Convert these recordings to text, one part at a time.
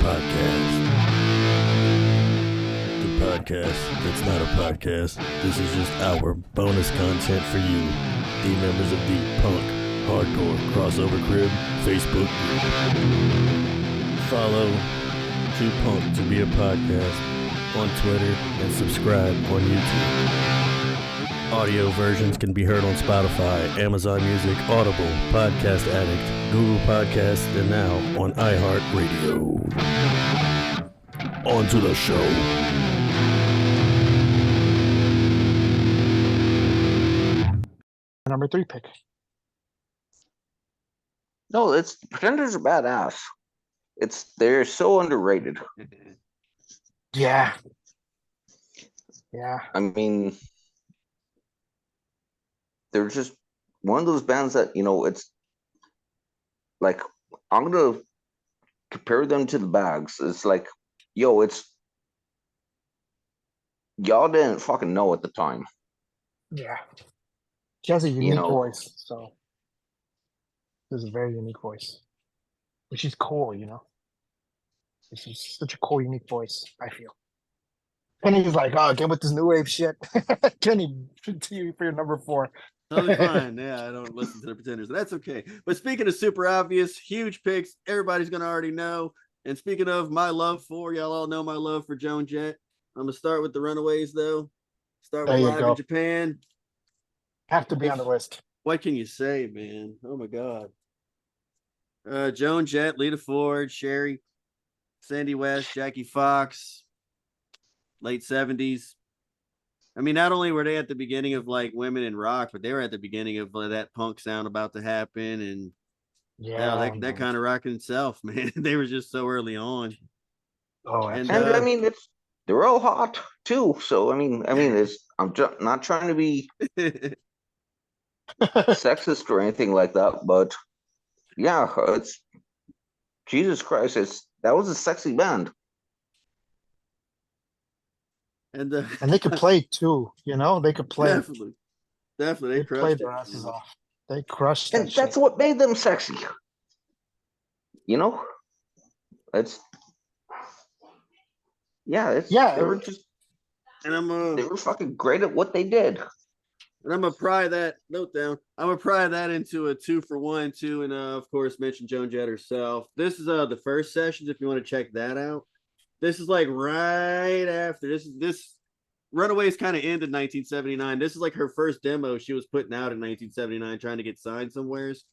podcast. The podcast that's not a podcast. This is just our bonus content for you, the members of the Punk Hardcore Crossover Crib Facebook group. Follow Too Punk to Be a Podcast on Twitter and subscribe on YouTube. Audio versions can be heard on Spotify, Amazon Music, Audible, Podcast Addict, Google Podcasts, and now on iHeartRadio. On to the show. Number 3 pick. No, it's Pretenders are badass. They're so underrated. Yeah. I mean, they're just one of those bands that, it's like, I'm going to compare them to the Bags. It's like, y'all didn't fucking know at the time. Yeah. She has a unique voice, so this is a very unique voice. Which is cool, This is such a cool, unique voice, I feel. Kenny's like, get with this new wave shit. Kenny, to you for your number 4. Totally fine. Yeah, I don't listen to the Pretenders. That's okay. But speaking of super obvious, huge picks, everybody's going to already know. And speaking of my love for, y'all all know my love for Joan Jett. I'm going to start with the Runaways, though. Start with Live in Japan. Have to be on the list. What can you say, man? Oh, my God. Joan Jett, Lita Ford, Sherry, Sandy West, Jackie Fox, late 70s. I mean, not only were they at the beginning of like women in rock, but they were at the beginning of that punk sound about to happen, and that kind of rock in itself, man. They were just so early on. Oh, and I mean, they're all hot too. So I mean, I'm not trying to be sexist or anything like that, but yeah, it's Jesus Christ, that was a sexy band. And they could play too, they could play. Definitely. They played their asses off. They crushed and that's what made them sexy. They were just, and they were fucking great at what they did. And I'm gonna pry that note down. I'm gonna pry that into a 2-for-1 too, and of course mention Joan Jett herself. This is the first sessions if you want to check that out. This is like right after this Runaways kind of ended in 1979. This is like her first demo she was putting out in 1979, trying to get signed somewheres.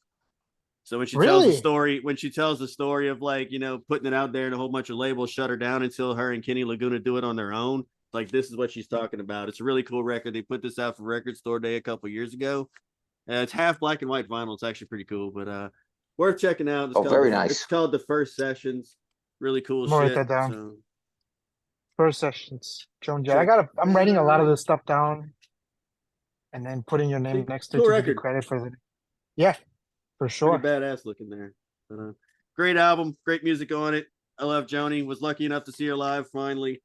So when she tells the story of like, putting it out there and a whole bunch of labels shut her down until her and Kenny Laguna do it on their own. Like, this is what she's talking about. It's a really cool record. They put this out for Record Store Day a couple years ago. It's half black and white vinyl. It's actually pretty cool, but worth checking out. Very nice. It's called The First Sessions. Really cool shit. Write that down. So. First Sessions, Joan Jett. I'm writing a lot of this stuff down, and then putting your name next to it to give you credit for it. Yeah, for sure. Pretty badass looking there. But, great album, great music on it. I love Joni. Was lucky enough to see her live finally.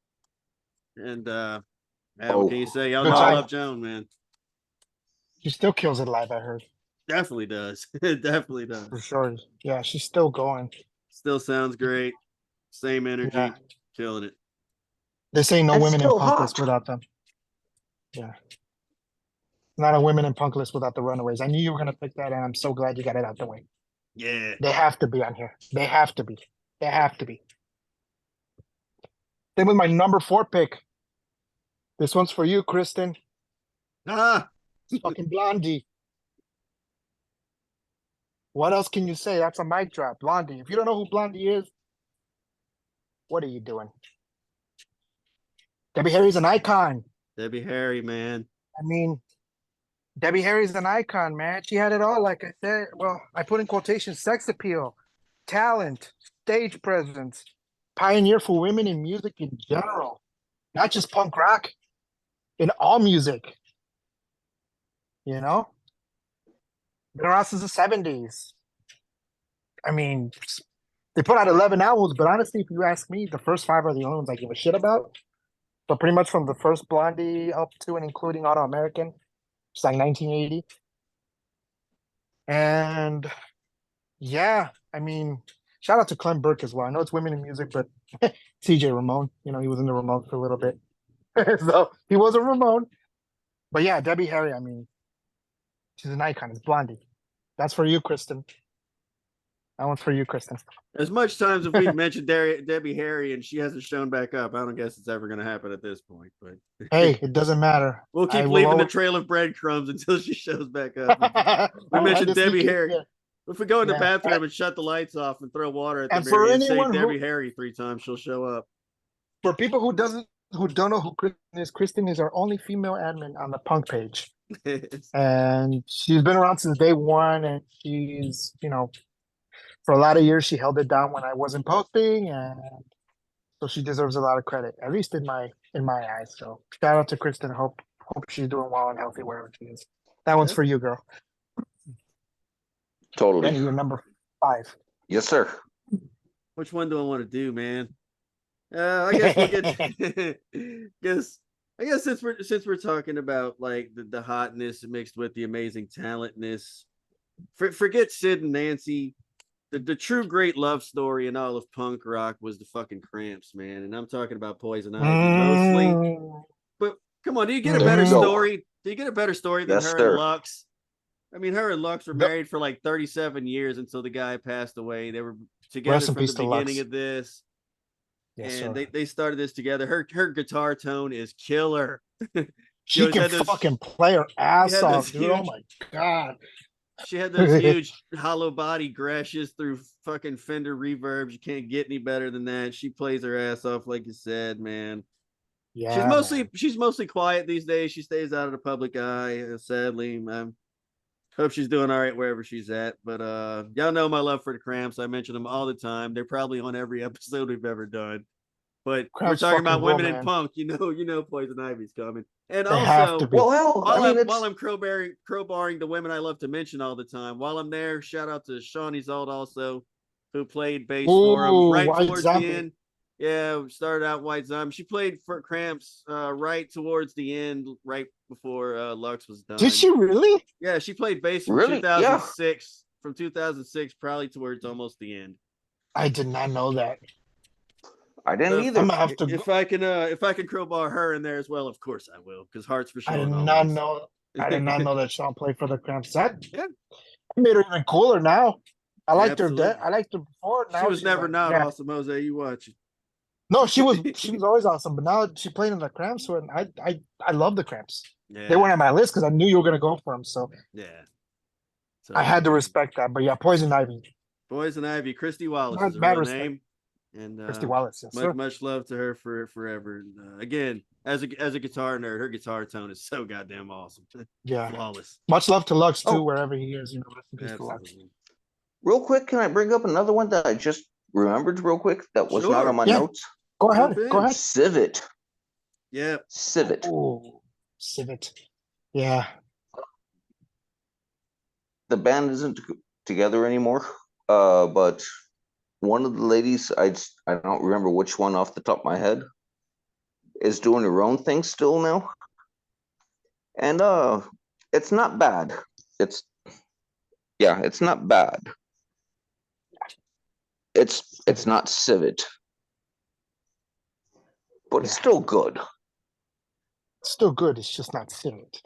And what can you say? Y'all know I love Joan, man. She still kills it live, I heard. Definitely does. It definitely does. For sure. Yeah, she's still going. Still sounds great. Same energy. Yeah. Killing it. They say no women in punk list without them. Yeah. Not a women in punk list without the Runaways. I knew you were going to pick that, and I'm so glad you got it out the way. Yeah. They have to be on here. They have to be. Then with my number 4 pick. This one's for you, Kristen. Fucking Blondie. What else can you say? That's a mic drop. Blondie. If you don't know who Blondie is, what are you doing? Debbie Harry's an icon. Debbie Harry, man. I mean, Debbie Harry's an icon, man. She had it all, like I said. Well, I put in quotation, sex appeal, talent, stage presence, pioneer for women in music in general. Not just punk rock, in all music. Been around since the 70s. I mean, they put out 11 albums, but honestly, if you ask me, the first 5 are the only ones I give a shit about. So pretty much from the first Blondie up to and including Auto American, it's like 1980. And yeah, I mean, shout out to Clem Burke as well. I know it's women in music, but CJ Ramon. You know, he was in the Ramones for a little bit. So he was a Ramon. But yeah, Debbie Harry, I mean, she's an icon. It's Blondie. That's for you, Kristen. That one's for you, Kristen. As much times as we've mentioned Debbie Harry and she hasn't shown back up, I don't guess it's ever going to happen at this point. But Hey, it doesn't matter. we'll keep I will leaving the always- trail of breadcrumbs until she shows back up. We I mentioned just Debbie think it- Harry. yeah. If we go in the Yeah. bathroom and shut the lights off and throw water at the And for mirror and say anyone who- Debbie Harry 3 times, she'll show up. For people who don't know who Kristen is our only female admin on the punk page. And she's been around since day one, and she's, you know, for a lot of years she held it down when I wasn't posting, and so she deserves a lot of credit, at least in my eyes. So shout out to Kristen. Hope she's doing well and healthy wherever she is. That one's Yeah. for you, girl. Totally. Benny, you're number 5. Yes, sir. Which one do I want to do, man? I guess we'll get. I guess since we're talking about like the hotness mixed with the amazing talentness, forget Sid and Nancy. The true great love story in all of punk rock was the fucking Cramps, man. And I'm talking about Poison Ivy mostly. But come on, do you get a There better you go. story? Do you get a better story than Yes, her sir. and Lux? I mean, her and Lux were No. married for like 37 years until the guy passed away. They were together Rest in from peace the to Lux. beginning of this. Yes, And sir. they started this together. Her guitar tone is killer. She always can had those- fucking play her ass had off, those dude. Oh huge- my god. She had those huge hollow body crashes through fucking Fender reverbs. You can't get any better than that. She plays her ass off, like you said, man. Yeah. She's mostly quiet these days. She stays out of the public eye, sadly. Hope she's doing all right wherever she's at. But y'all know my love for the Cramps. I mention them all the time. They're probably on every episode we've ever done. But Cramps we're talking about fucking rule, women in man. punk. You know Poison Ivy's coming. And They have also, to be. Well, hell, while I mean, I'm crowbarring the women I love to mention all the time, while I'm there, shout out to Shawnee Zold also, who played bass for him Ooh, right White towards Zombie. the end. Yeah, started out White Zombie. She played for Cramps right towards the end, right before Lux was done. Did she really? Yeah, she played bass from Really? Yeah. 2006. From 2006, probably towards almost the end. I did not know that. I didn't So, either. I'm gonna have to. If I can crowbar her in there as well, of course I will, because Hearts for I Sean. did not always. know. I did not know that Sean played for the Cramps. That made her even cooler now. I liked her. Absolutely. I liked her before. Now She was she's never like, not yeah. awesome, Jose. You watch it. No, she was always awesome. But now she played in the Cramps, and I love the Cramps. Yeah, They weren't on my list because I knew you were gonna go for them. So yeah. So, I had to respect that. But yeah, Poison Ivy, Poison Ivy, Christy Wallace Mad- is her mad real respect. name, and Christy Wallace. Yes, sir. much love to her for forever. And, again, as a guitar nerd, her guitar tone is so goddamn awesome, Yeah. flawless. Much love to Lux too, Oh. wherever he is. You know, rest in peace to Lux. Absolutely. Real quick, can I bring up another one that I just remembered real quick that was not Sure. on my Yeah. notes? Go ahead. Jump Go in. ahead. Civet. Yeah, Civet. Oh, Civet. Yeah. The band isn't together anymore. But one of the ladies, I don't remember which one off the top of my head, is doing her own thing still now. And it's not bad. It's not bad. It's not Civet. But it's Yeah. still good. It's still good. It's just not Civet.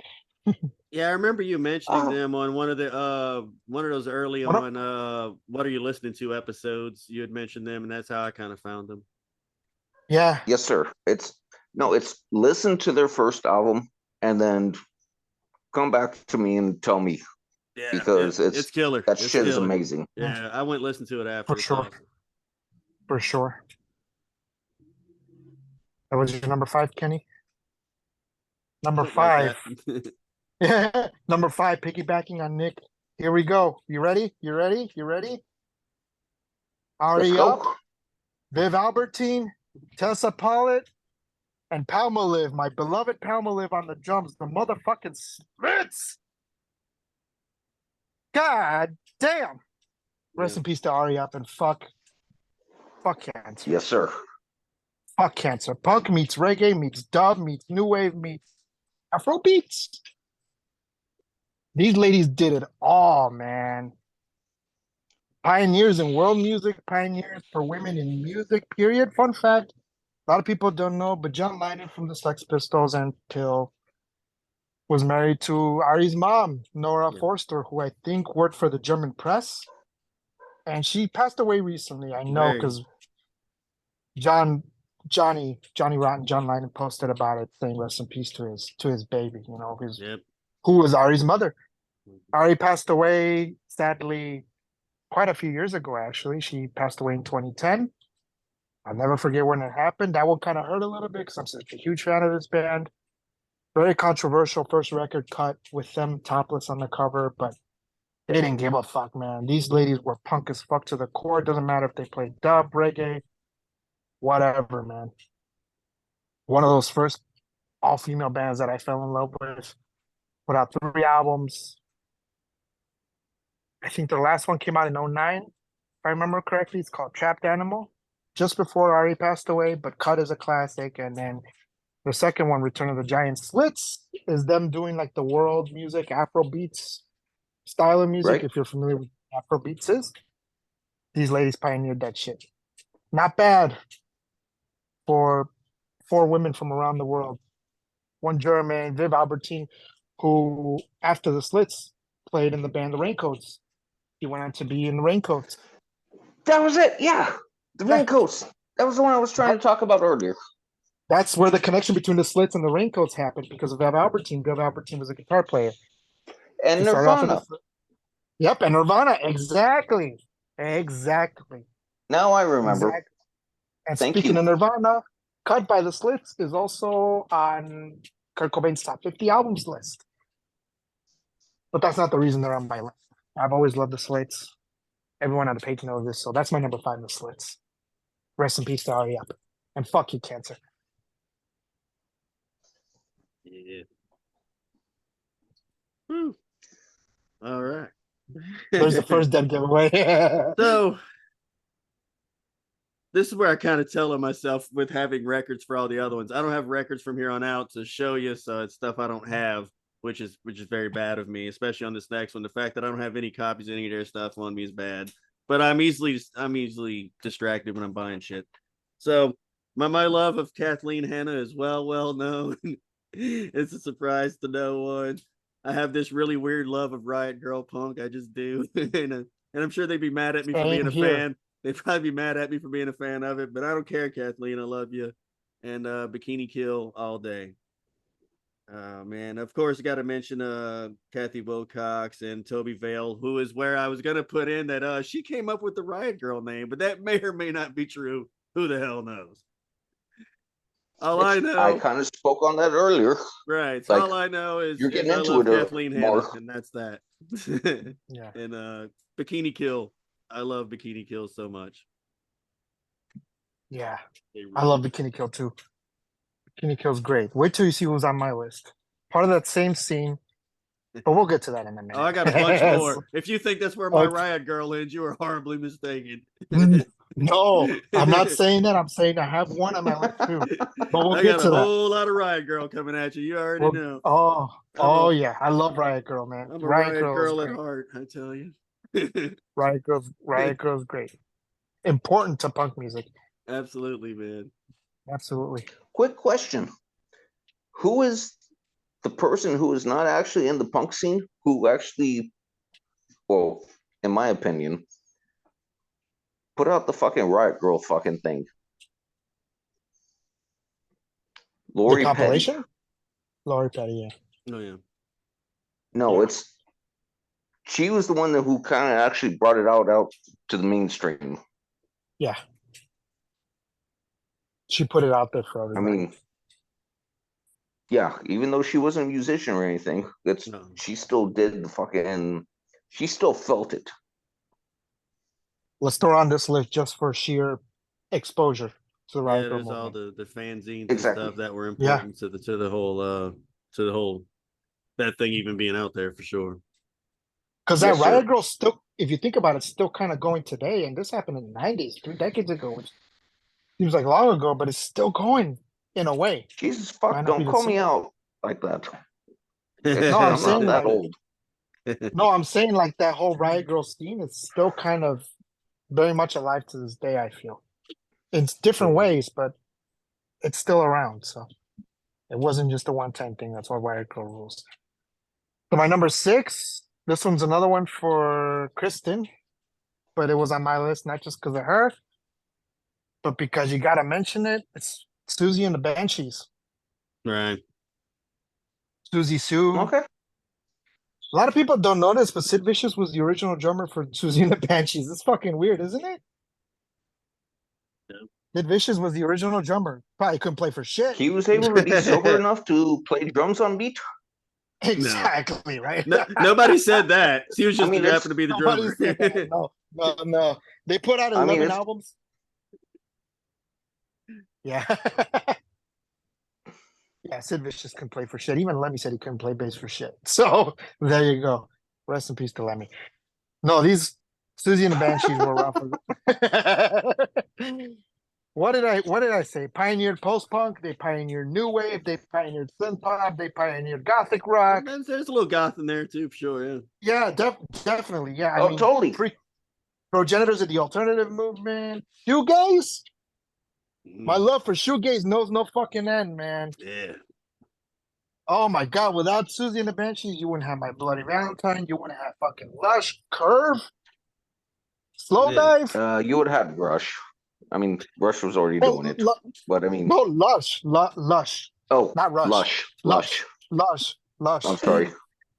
yeah. I remember you mentioning Oh. them on one of those early What on What Are You Listening To episodes. You had mentioned them, and that's how I kind of found them. Yeah. Yes, sir. It's listen to their first album and then come back to me and tell me Yeah, Because it's killer. that It's shit is killer. amazing. Yeah, I went and listened to it after. For It's sure. awesome. For sure. That was your number 5, Kenny? Number Something like 5. that. Yeah. Number 5, piggybacking on Nick. Here we go. You ready? You ready? You ready? Let's Already go. up. Viv Albertine, Tessa Pollitt, and Palmolive, my beloved Palmolive on the drums. The motherfucking Spritz. God damn. Rest Yeah. in peace to Ari Up and fuck cancer. Yes, sir. Fuck cancer. Punk meets reggae meets dub meets new wave meets Afro beats. These ladies did it all, man. pioneers in world music, pioneers for women in music, period. Fun fact, a lot of people don't know, but John Lennon from the Sex Pistols until was married to Ari's mom, Nora Yeah. Forster, who I think worked for the German press. And she passed away recently. I know Very. because Johnny Rotten, John Lennon posted about it, saying rest in peace to his baby, Yep. who was Ari's mother. Ari passed away, sadly, quite a few years ago, actually. She passed away in 2010. I'll never forget when it happened. That one kind of hurt a little bit because I'm such a huge fan of this band. Very controversial first record cut with them topless on the cover, but they didn't give a fuck, man. These ladies were punk as fuck to the core. It doesn't matter if they played dub, reggae, whatever, man. One of those first all-female bands that I fell in love with. Put out 3 albums. I think the last one came out in 09, if I remember correctly. It's called Trapped Animal. Just before Ari passed away, but cut as a classic. And then the second one, Return of the Giant Slits, is them doing like the world music, Afro beats style of music. Right. If you're familiar with Afro beats is, these ladies pioneered that shit. Not bad for 4 women from around the world. One German, Viv Albertine, who after the Slits played in the band The Raincoats. He went on to be in the Raincoats. That was it. Yeah, the Yeah. Raincoats. That was the one I was trying to talk about earlier. That's where the connection between the Slits and the Raincoats happened because of Viv Albertine. Viv Albertine was a guitar player. And He started off in Nirvana. Yep, and Nirvana. Exactly. Now I remember. Exactly. And Thank speaking you. of Nirvana, Cut by the Slits is also on Kurt Cobain's top 50 albums list. But that's not the reason they're on my list. I've always loved the Slits. Everyone on the page knows this, so that's my number 5, the Slits. Rest in peace to Ari Up. And fuck you, cancer. Yeah. Whew. All right. There's the first dead giveaway. So this is where I kind of tell on myself with having records for all the other ones. I don't have records from here on out to show you, so it's stuff I don't have, which is very bad of me, especially on this next one. The fact that I don't have any copies of any of their stuff on me is bad. But I'm easily distracted when I'm buying shit. So my love of Kathleen Hanna is well known. It's a surprise to no one. I have this really weird love of Riot Girl punk. I just do. and I'm sure they'd be mad at me for being a fan. They'd probably be mad at me for being a fan of it, but I don't care, Kathleen. I love you. And Bikini Kill all day. Man, of course, got to mention Kathy Wilcox and Toby Vale, who is where I was going to put in that she came up with the Riot Girl name, but that may or may not be true. Who the hell knows? I know. I kind of spoke on that earlier. Right. So Like, all I know is you're getting I into love it Kathleen more. Hanna, and that's that. Yeah. And Bikini Kill. I love Bikini Kill so much. Yeah. They really- I love Bikini Kill too. Bikini Kill's great. Wait till you see who's on my list. Part of that same scene, but we'll get to that in a minute. Oh, I got a bunch more. If you think that's where my Okay. Riot Girl ends, you are horribly mistaken. No, I'm not saying that. I'm saying I have one on my list too. But we'll I get got to a that. whole lot of Riot Girl coming at you. You already know. Oh yeah, I love Riot Girl, man. I'm a Riot Girl is at great. heart, I tell you. Riot Girl's great. Important to punk music. Absolutely, man. Absolutely. Quick question. Who is the person who is not actually in the punk scene who actually, well, in my opinion, put out the fucking Riot Girl fucking thing? Lori The Petty. compilation? Lori Petty, yeah. Oh yeah. No, Yeah. she was the one who kind of actually brought it out to the mainstream. Yeah. She put it out there for I everybody. mean, yeah, even though she wasn't a musician or anything, No. she still did the fucking, she still felt it. Let's throw her on this list just for sheer exposure to the Yeah, Riot Girl there's all movement. the fanzines Exactly. and stuff that were Yeah. important to the whole that thing even being out there for sure. Because Yes, that sir. Riot Girl still, if you think about it, still kind of going today. And this happened in the 90s, 3 decades ago, which seems like long ago, but it's still going in a way. Jesus Might fuck, not don't be the call me same. out like that. No, I'm I'm saying not that that. old. No, I'm saying like that whole Riot Girl scene is still kind of very much alive to this day, I feel. In different ways, but it's still around. So it wasn't just a one-time thing. That's why Riot Girl rules. So my number 6, this one's another one for Kristen, but it was on my list not just because of her, but because you gotta mention it. It's Susie and the Banshees. Right. Susie Sue. Okay. A lot of people don't know this, but Sid Vicious was the original drummer for Susie and the Banshees. It's fucking weird, isn't it? Yeah. Sid Vicious was the original drummer. Probably couldn't play for shit. He was able to be sober enough to play drums on beat. Exactly, right? No, nobody said that. He was just mean, happened to be the Nobody drummer. said that. No. They put out I 11 mean, it's- albums. Yeah. Yeah, Sid Vicious couldn't play for shit. Even Lemmy said he couldn't play bass for shit. So there you go. Rest in peace to Lemmy. No, these Susie and the Banshees were rough. What did I say? Pioneered post-punk, they pioneered new wave, they pioneered synth pop, they pioneered gothic rock. There's a little goth in there too, for sure. Yeah. Yeah, definitely. Yeah. I Oh, mean, totally. progenitors of the alternative movement. Shoegaze. My love for shoegaze knows no fucking end, man. Yeah. Oh my god, without Susie and the Banshees, you wouldn't have My Bloody Valentine, you wouldn't have fucking Lush, Curve, Slow Yeah. Dive. You would have had Rush. I mean, Rush was already Oh, doing it, but I mean, no, Lush, Lush, oh, not Rush. Lush. Lush. I'm sorry.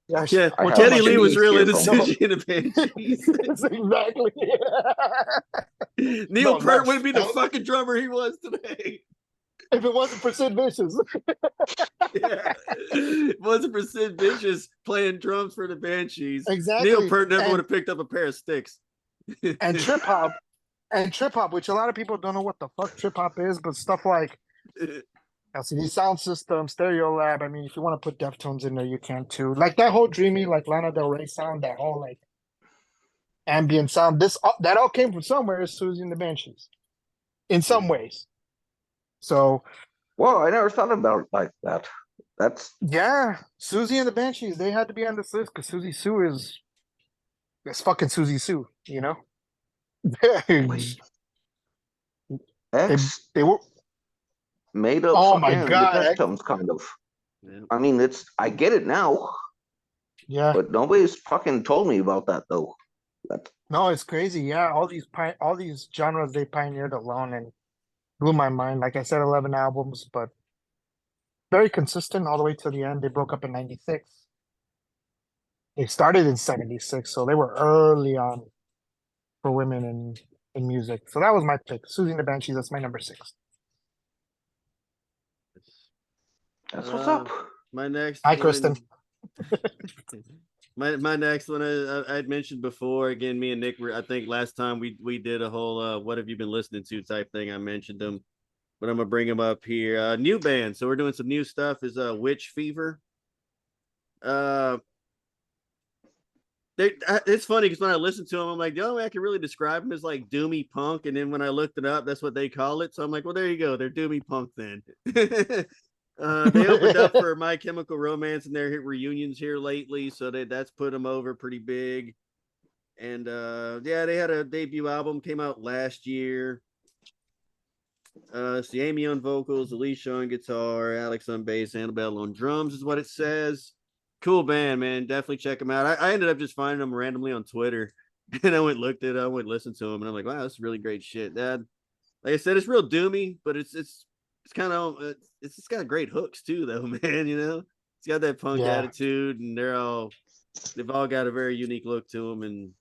Yes. Yeah. I Well, have Teddy my Lee was knees real here into from- Susie and the Banshees. That's exactly. Neil No, Peart Lush. wouldn't be the fucking drummer he was today. If it wasn't for Sid Vicious. Yeah. If it wasn't for Sid Vicious playing drums for the Banshees, Exactly. Neil Peart never And- would have picked up a pair of sticks. and trip hop, which a lot of people don't know what the fuck trip hop is, but stuff like LCD Sound System, Stereo Lab. I mean, if you want to put Deftones in there, you can too. Like that whole dreamy, like Lana Del Rey sound, that whole like ambient sound. That all came from somewhere. Is Susie and the Banshees, in some ways. So Well, I never thought about it like that. That's yeah, Susie and the Banshees, they had to be on this list because Susie Sue is fucking Susie Sue, you know. X they were. made up Oh my fucking God, the X- Deftones kind of. Yeah. I mean, I get it now, Yeah. but nobody's fucking told me about that though. No, it's crazy. Yeah, all these genres they pioneered alone and blew my mind. Like I said, 11 albums, but very consistent all the way to the end. They broke up in '96. They started in '76, so they were early on for women in music. So that was my pick. Susie and the Banshees. That's my number 6. That's what's Uh, up. My next Hi, one- Kristen. my next one I'd mentioned before. Again, me and Nick were, I think last time we did a whole what have you been listening to type thing. I mentioned them, but I'm gonna bring them up here. New band, so we're doing some new stuff. Is Witch Fever. It's funny because when I listen to them, I'm like, the only way I can really describe them is like doomy punk. And then when I looked it up, that's what they call it. So I'm like, well, there you go. They're doomy punk then. They opened up for My Chemical Romance and their hit reunions here lately. So that's put them over pretty big. And yeah, they had a debut album, came out last year. See Amy on vocals, Alicia on guitar, Alex on bass, Annabelle on drums is what it says. Cool band, man. Definitely check them out. I ended up just finding them randomly on Twitter, and I went listened to them, and I'm like, wow, this is really great shit. Like I said, it's real doomy, but it's kind of it's just got great hooks too, though, man. You know, it's got that punk attitude, and they've all got a very unique look to them, and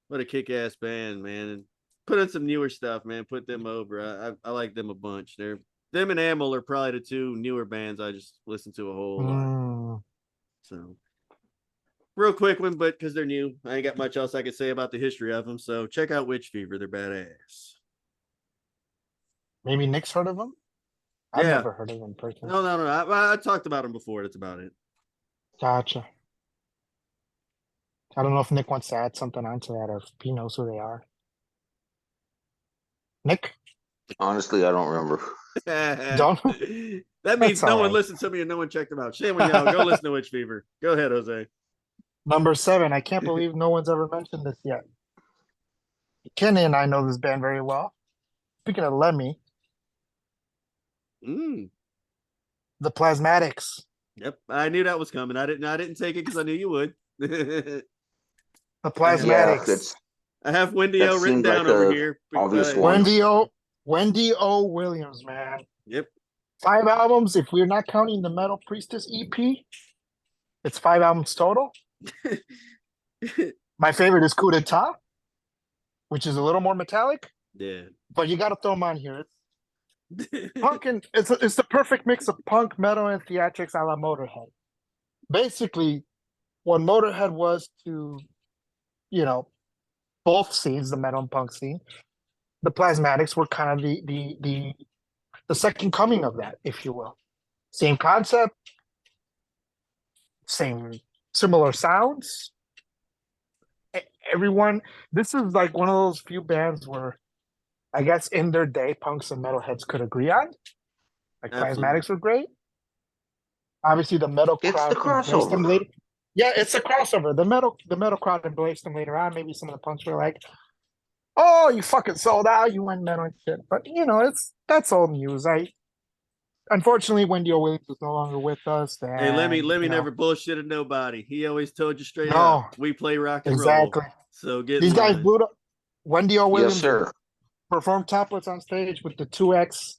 what a kick-ass band, man. And put in some newer stuff, man. Put them over. I like them a bunch. Them and Amel are probably the two newer bands I just listen to a whole lot. So, real quick one, but because they're new, I ain't got much else I could say about the history of them. So, check out Witch Fever. They're badass. Maybe Nick's heard of them? I've Yeah. never heard of them personally. No. I talked about them before. That's about it. Gotcha. I don't know if Nick wants to add something onto that or if he knows who they are. Nick? Honestly, I don't remember. Don't? That means That's no all one right. listened to me and no one checked them out. Shame on y'all. Go listen to Witch Fever. Go ahead, Jose. Number 7. I can't believe no one's ever mentioned this yet. Kenny and I know this band very well. Speaking of Lemmy, Mm. the Plasmatics. Yep, I knew that was coming. I didn't take it because I knew you would. The Yeah, Plasmatics. it's I have Wendy that O written seemed down like over a here. obvious but- one. Wendy O. Williams, man. Yep. 5 albums. If we're not counting the Metal Priestess EP, it's 5 albums total. My favorite is Coup d'etat, which is a little more metallic, Yeah. but you got to throw them on here. Punk and it's the perfect mix of punk, metal, and theatrics a la Motorhead. Basically, what Motorhead was to, both scenes, the metal and punk scene, the Plasmatics were kind of the second coming of that, if you will. Same concept, similar sounds. Everyone, this is like one of those few bands where I guess in their day, punks and metalheads could agree on. Like Absolutely. Plasmatics were great. Obviously, the metal It's crowd the embraced them crossover. later. Yeah, it's a crossover. The metal crowd embraced them later on. Maybe some of the punks were like, "Oh, you fucking sold out. You went metal and shit." But that's old news. Unfortunately, Wendy O. Williams is no longer with us. Hey, Lemmy and, never bullshitted nobody. He always told you straight No. up, we play rock and Exactly. roll. So get These in guys line. blew up. Wendy O. Williams Yes, sir. performed topless on stage with the 2X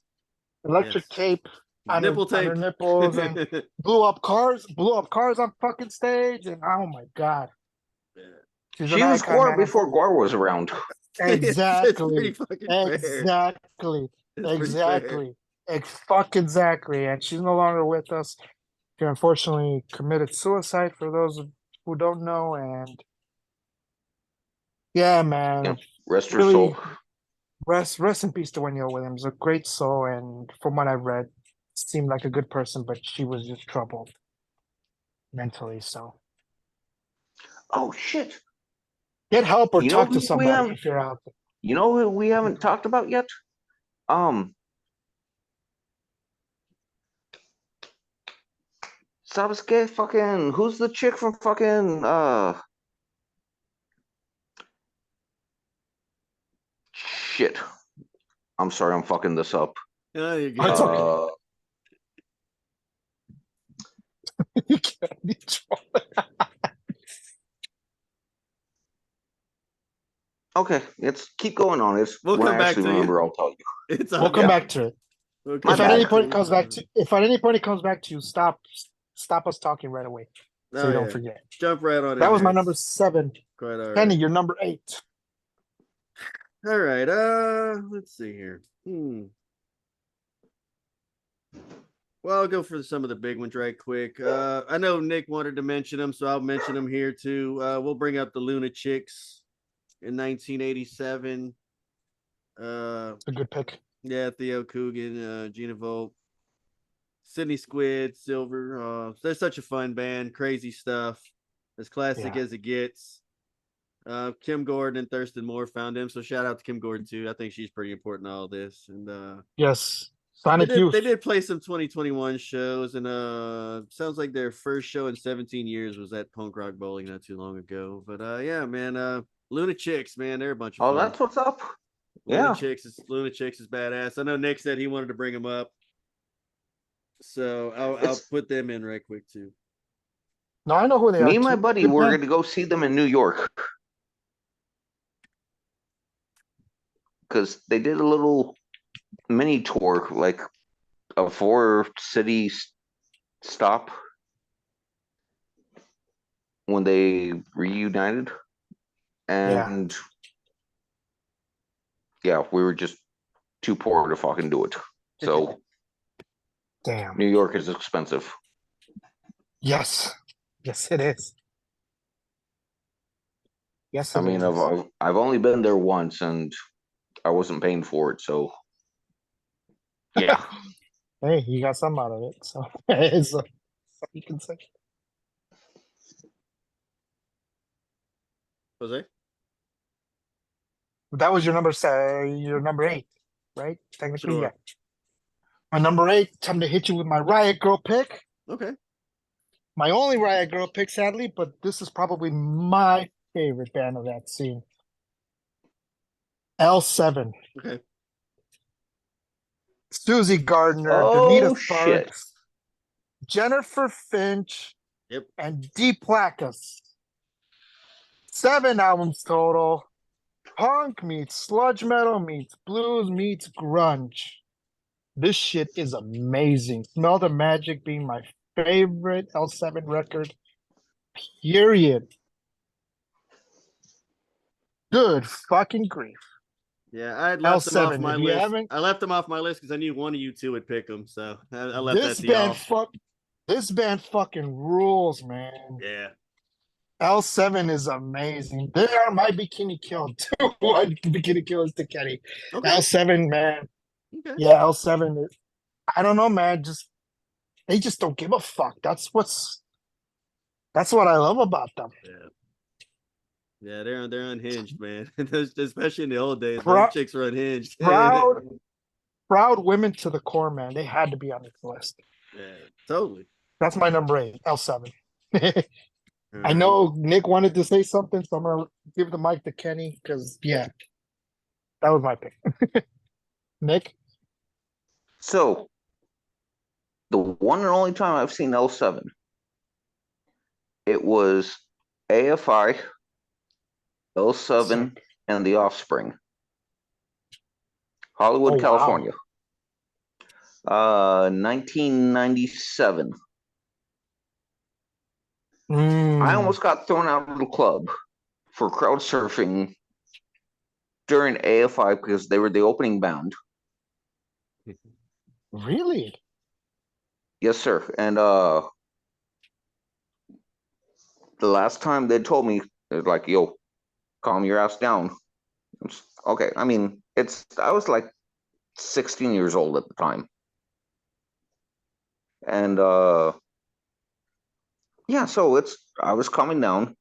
electric Yes. tape on Nipple her tape. nipples and blew up cars on fucking stage. And oh my God. Yeah. She's She an was icon, Gore man. before Gore was around. It's pretty Exactly. fucking fair. Exactly. It's pretty Exactly. Exactly. And she's no longer with us. She unfortunately committed suicide, for those who don't know. And yeah, man. Yeah. Rest her Really, soul. rest in peace to Wendy O. Williams. A great soul, and from what I've read, seemed like a good person, but she was just troubled mentally. So Oh shit! get help or You know talk who to we somebody have- if you're out there. You know who we haven't talked about yet? Sabasuke fucking who's the chick from fucking shit. I'm sorry, I'm fucking this up. Oh, you're Oh, it's good. okay. You can't be troubled. Okay, let's keep going on. It's We'll when come I back actually to you. remember, I'll tell you. It's We'll come Yeah. back to it. We'll If come at bad. any back point to it comes back to, if at any point it comes back to you, stop us talking right away, so Oh, you don't yeah. forget. Jump right on. That in was my there. number It's 7. Quite all right. Kenny, you're number 8. All right. Let's see here. Well, I'll go for some of the big ones right quick. I know Nick wanted to mention them, so I'll mention them here too. We'll bring up the Luna Chicks in 1987. A good pick. Yeah, Theo Coogan, Gina Volt, Sydney Squid, Silver. They're such a fun band, crazy stuff, as classic Yeah. as it gets. Kim Gordon and Thurston Moore found him, so shout out to Kim Gordon too. I think she's pretty important in all this. And Yes, they Sonic Youth. did play some 2021 shows, and sounds like their first show in 17 years was at Punk Rock Bowling not too long ago. But yeah, man, Luna Chicks, man, they're a bunch of Oh, fun. that's what's up. Luna Yeah. Chicks is badass. I know Nick said he wanted to bring them up, so I'll It's- put them in right quick too. No, I know who they are. Me and my too. buddy Good were band. gonna go see them in New York. Because they did a little mini tour, like a 4-city stop when they reunited. And yeah, we were just too poor to fucking do it. So Damn. New York is expensive. Yes. Yes, it is. Yes, it I mean, is. I've only been there once, and I wasn't paying for it. So yeah, Hey, you got some out of it, so it's something you can say. Jose? That was your number 8, right? Technically, Sure. yeah. My number 8, time to hit you with my Riot Girl pick. Okay. My only Riot Girl pick, sadly, but this is probably my favorite band of that scene. L7. Okay. Susie Gardner, Oh Donita shit! Sparks, Jennifer Finch, Yep. and D Placus. 7 albums total. Punk meets sludge metal meets blues meets grunge. This shit is amazing. Smell the Magic being my favorite L7 record. Period. Good fucking grief. Yeah, I had left them off L7. my If you list. haven't, I left them off my list because I knew one of you two would pick them. So I left this that to band y'all. this band fucking rules, man. Yeah. L7 is amazing. They are my Bikini Kill too. One Bikini Kill is to Kenny. Okay. L7, man. Okay. Yeah, L7. I don't know, man. They just don't give a fuck. That's what I love about them. Yeah. Yeah, they're unhinged, man. Especially in the old days, Prou- those chicks were unhinged. Proud women to the core, man. They had to be on this list. Yeah, totally. That's my number 8, L7. I Alright. know Nick wanted to say something, so I'm gonna give the mic to Kenny because that was my pick. Nick, So the one and only time I've seen L7, it was AFI, L7, and The Offspring, Hollywood, Oh, wow. California. 1997. I almost got thrown out of the club for crowd surfing during AFI because they were the opening band. Really? Yes, sir. And the last time they told me, it was like, yo, calm your ass down. Okay, I mean, I was like 16 years old at the time. And yeah, so I was coming down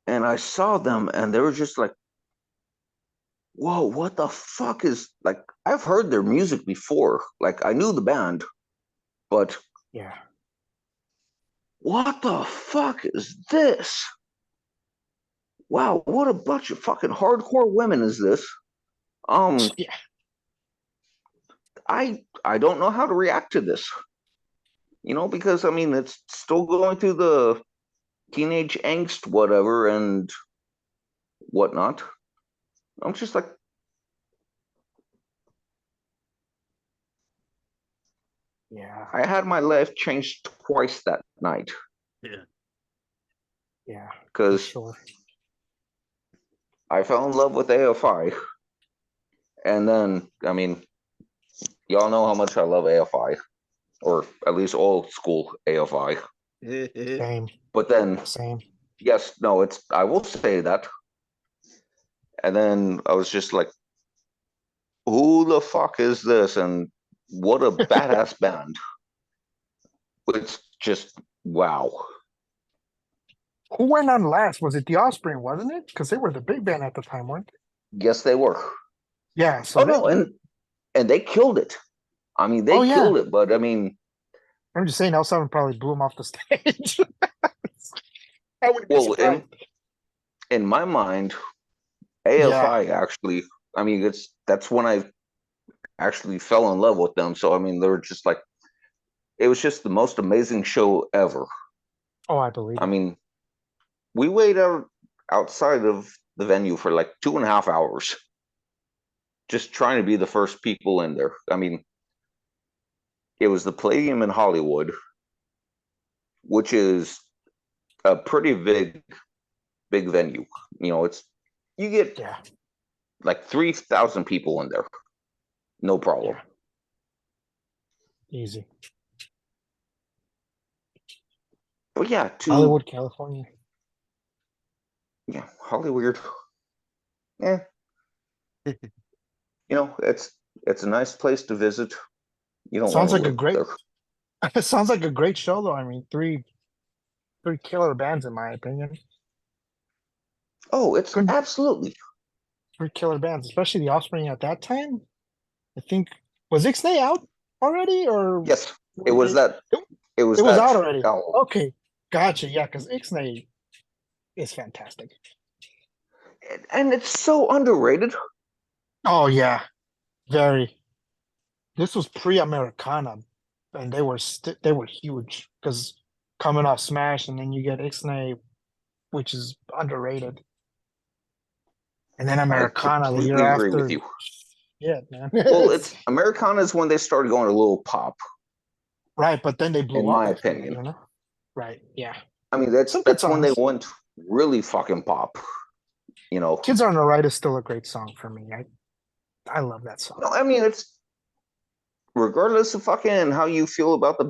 and I saw them and they were just like, whoa, what the fuck is, like, I've heard their music before. Like, I knew the band, but Yeah. what the fuck is this? Wow, what a bunch of fucking hardcore women is this? Yeah. I don't know how to react to this. Because I mean it's still going through the teenage angst, whatever, and whatnot. I'm just like, Yeah. I had my life changed twice that night Yeah. Yeah. For because sure. I fell in love with AFI, and then I mean, y'all know how much I love AFI, or at least old school AFI. Same. But then, Same. yes, no, I will say that. And then I was just like, who the fuck is this? And what a badass band. It's just, wow. Who went on last? Was it The Offspring, wasn't it? Because they were the big band at the time, weren't they? Yes, they were. Yeah. So No, and they killed it. I mean, they Oh, yeah. killed it, but I mean, I'm just saying L7 probably blew him off the stage. I wouldn't be well, surprised. in my mind, AFI actually, I mean, that's when I actually fell in love with them. So, I mean, they were just like, it was just the most amazing show ever. Oh, I believe I it. mean, we waited outside of the venue for like 2.5 hours, just trying to be the first people in there. I mean, it was the Palladium in Hollywood, which is a pretty big venue. You get Yeah. like 3,000 people in there, no problem. Yeah. Easy. But yeah, Hollywood, California. Yeah, Hollywood. Yeah. It's a nice place to visit. You don't Sounds want like to a great. there. It sounds like a great show, though. I mean, three killer bands, in my opinion. Oh, it's Good. absolutely. 3 killer bands, especially The Offspring at that time. I think was Ixnay out already, or Yes. It was that. It was It was that out already. album. Okay, gotcha. Yeah, because Ixnay is fantastic. And it's so underrated. Oh yeah, very. This was pre-Americana, and they were huge because coming off Smash, and then you get Ixnay, which is underrated, and then I Americana the year completely agree with after. you. Yeah, man. Well, it's Americana is when they started going a little pop, right, but then they blew in up. my after that, opinion. you know? Right. Yeah. I mean, that's Some good that's when they songs. went really fucking pop. You know. Kids on the Right is still a great song for me. I love that song. No, I mean it's regardless of fucking how you feel about the